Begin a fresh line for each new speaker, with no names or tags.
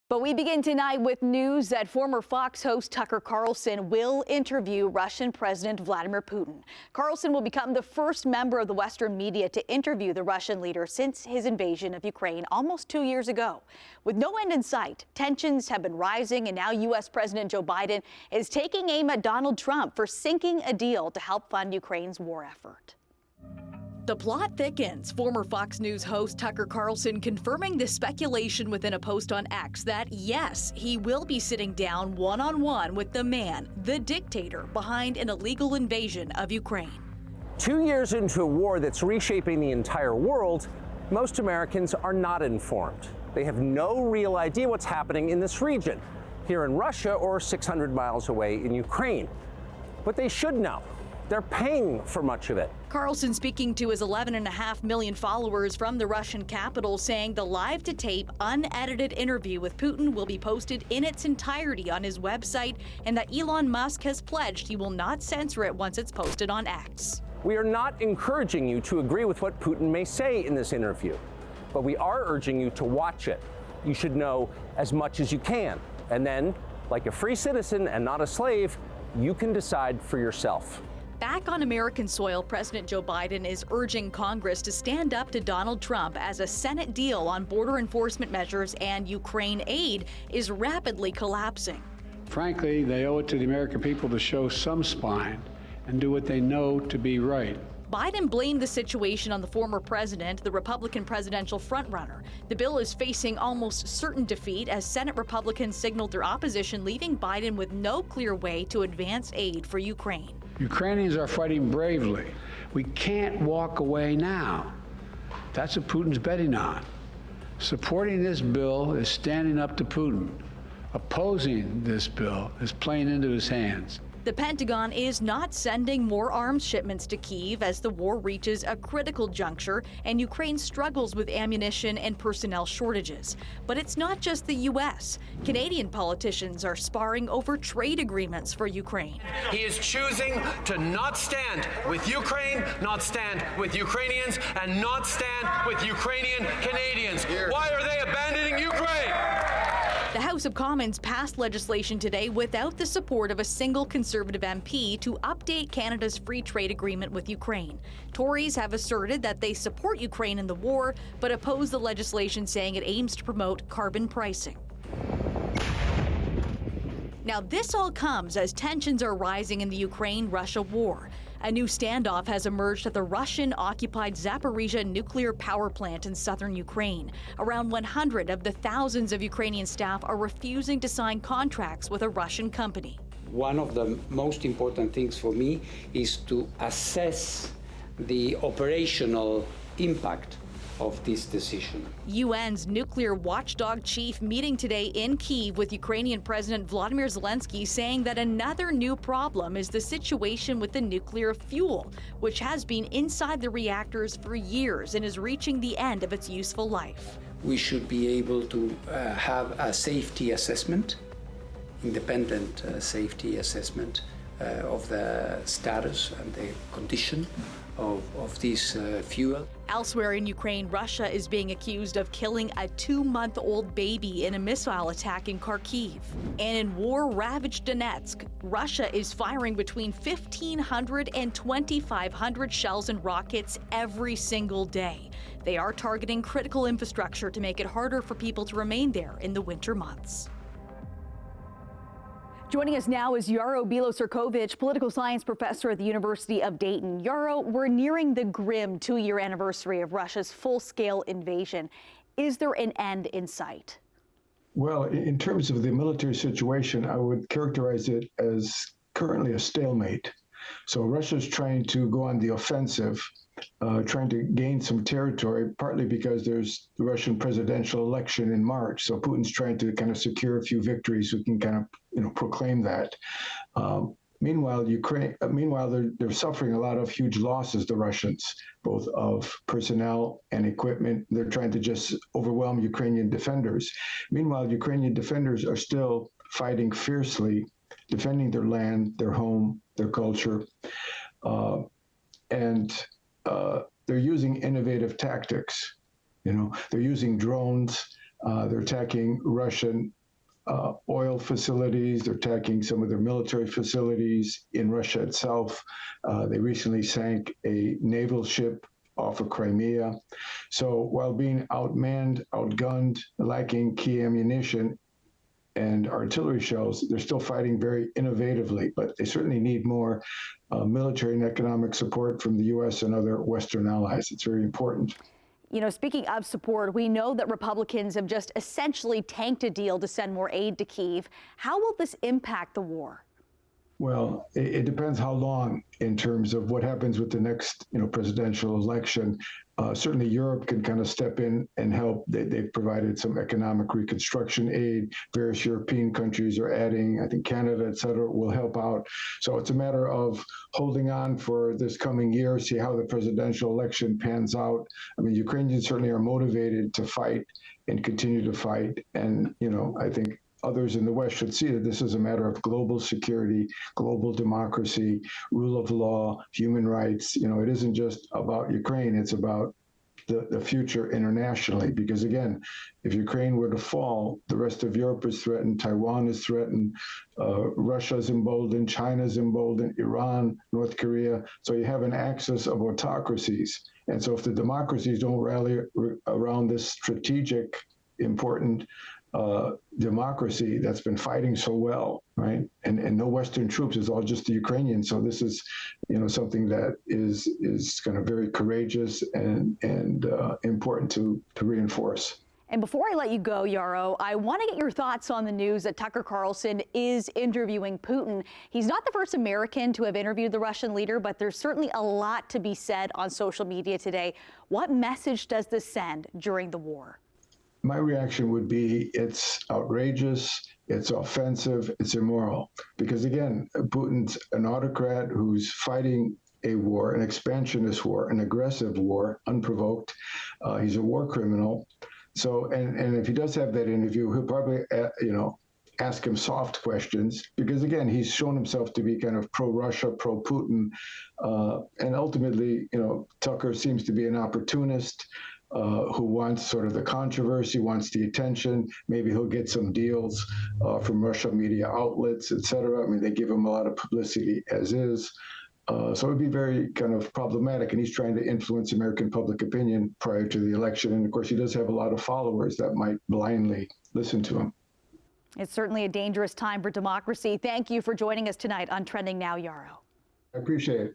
But we begin tonight with news that former Fox host Tucker Carlson will interview Russian President Vladimir Putin. Carlson will become the first member of the Western media to interview the Russian leader since his invasion of Ukraine almost 2 years ago. With no end in sight, tensions have been rising, and now U.S. President Joe Biden is taking aim at Donald Trump for sinking a deal to help fund Ukraine's war effort. The plot thickens. Former Fox News host Tucker Carlson confirming the speculation within a post on X that, yes, he will be sitting down one-on-one with the man, the dictator, behind an illegal invasion of Ukraine.
2 years into a war that's reshaping the entire world, most Americans are not informed. They have no real idea what's happening in this region, here in Russia or 600 miles away in Ukraine. But they should know. They're paying for much of it.
Carlson speaking to his 11.5 million followers from the Russian capital, saying the live-to-tape, unedited interview with Putin will be posted in its entirety on his website, and that Elon Musk has pledged he will not censor it once it's posted on X.
We are not encouraging you to agree with what Putin may say in this interview, but we are urging you to watch it. You should know as much as you can, and then, like a free citizen and not a slave, you can decide for yourself.
Back on American soil, President Joe Biden is urging Congress to stand up to Donald Trump as a Senate deal on border enforcement measures and Ukraine aid is rapidly collapsing.
Frankly, they owe it to the American people to show some spine and do what they know to be right.
Biden blamed the situation on the former president, the Republican presidential frontrunner. The bill is facing almost certain defeat as Senate Republicans signaled their opposition, leaving Biden with no clear way to advance aid for Ukraine.
Ukrainians are fighting bravely. We can't walk away now. That's what Putin's betting on. Supporting this bill is standing up to Putin. Opposing this bill is playing into his hands.
The Pentagon is not sending more arms shipments to Kyiv as the war reaches a critical juncture and Ukraine struggles with ammunition and personnel shortages. But it's not just the U.S. Canadian politicians are sparring over trade agreements for Ukraine.
He is choosing to not stand with Ukraine, not stand with Ukrainians, and not stand with Ukrainian Canadians. Why are they abandoning Ukraine?
The House of Commons passed legislation today without the support of a single Conservative MP to update Canada's free trade agreement with Ukraine. Tories have asserted that they support Ukraine in the war, but oppose the legislation, saying it aims to promote carbon pricing. Now, this all comes as tensions are rising in the Ukraine-Russia war. A new standoff has emerged at the Russian-occupied Zaporizhzhia nuclear power plant in southern Ukraine. Around 100 of the thousands of Ukrainian staff are refusing to sign contracts with a Russian company.
One of the most important things for me is to assess the operational impact of this decision.
UN's nuclear watchdog chief meeting today in Kyiv with Ukrainian President Vladimir Zelensky, saying that another new problem is the situation with the nuclear fuel, which has been inside the reactors for years and is reaching the end of its useful life.
We should be able to have a safety assessment, independent safety assessment of the status and the condition of this fuel.
Elsewhere in Ukraine, Russia is being accused of killing a 2-month-old baby in a missile attack in Kharkiv. And in war-ravaged Donetsk, Russia is firing between 1,500 and 2,500 shells and rockets every single day. They are targeting critical infrastructure to make it harder for people to remain there in the winter months. Joining us now is Jaro Bilocerkowycz, political science professor at the University of Dayton. Jaro, we're nearing the grim 2-year anniversary of Russia's full-scale invasion. Is there an end in sight?
Well, in terms of the military situation, I would characterize it as currently a stalemate. So Russia's trying to go on the offensive, trying to gain some territory, partly because there's the Russian presidential election in March. So Putin's trying to kind of secure a few victories so he can kind of, proclaim that. Meanwhile, they're suffering a lot of huge losses, the Russians, both of personnel and equipment. They're trying to just overwhelm Ukrainian defenders. Meanwhile, Ukrainian defenders are still fighting fiercely, defending their land, their home, their culture. They're using innovative tactics. They're using drones, They're attacking Russian oil facilities. They're attacking some of their military facilities in Russia itself. They recently sank a naval ship off of Crimea. So while being outmanned, outgunned, lacking key ammunition and artillery shells, they're still fighting very innovatively, but they certainly need more military and economic support from the U.S. and other Western allies. It's very important.
You know, speaking of support, we know that Republicans have just essentially tanked a deal to send more aid to Kyiv. How will this impact the war?
Well, it depends how long in terms of what happens with the next, presidential election. Certainly Europe can kind of step in and help. They've provided some economic reconstruction aid. Various European countries are adding, I think Canada, et cetera, will help out. So it's a matter of holding on for this coming year, see how the presidential election pans out. I mean, Ukrainians certainly are motivated to fight and continue to fight. And, I think others in the West should see that this is a matter of global security, global democracy, rule of law, human rights. It isn't just about Ukraine, it's about the future internationally. Because again, if Ukraine were to fall, the rest of Europe is threatened, Taiwan is threatened, Russia's emboldened, China's emboldened, Iran, North Korea. So you have an axis of autocracies. And so if the democracies don't rally around this strategic, important democracy that's been fighting so well, right? And no Western troops, is all just the Ukrainians. So this is, something that is kind of very courageous and important to reinforce.
And before I let you go, Jaro, I want to get your thoughts on the news that Tucker Carlson is interviewing Putin. He's not the first American to have interviewed the Russian leader, but there's certainly a lot to be said on social media today. What message does this send during the war?
My reaction would be it's outrageous, it's offensive, it's immoral. Because again, Putin's an autocrat who's fighting a war, an expansionist war, an aggressive war, unprovoked. He's a war criminal. So, and if he does have that interview, he'll probably, ask him soft questions, because again, he's shown himself to be kind of pro-Russia, pro-Putin. And ultimately, Tucker seems to be an opportunist. Who wants sort of the controversy, wants the attention. Maybe he'll get some deals from Russian media outlets, et cetera. I mean, they give him a lot of publicity as is. So it would be very kind of problematic. And he's trying to influence American public opinion prior to the election. And of course, he does have a lot of followers that might blindly listen to him.
It's certainly a dangerous time for democracy. Thank you for joining us tonight on Trending Now, Jaro.
I appreciate it.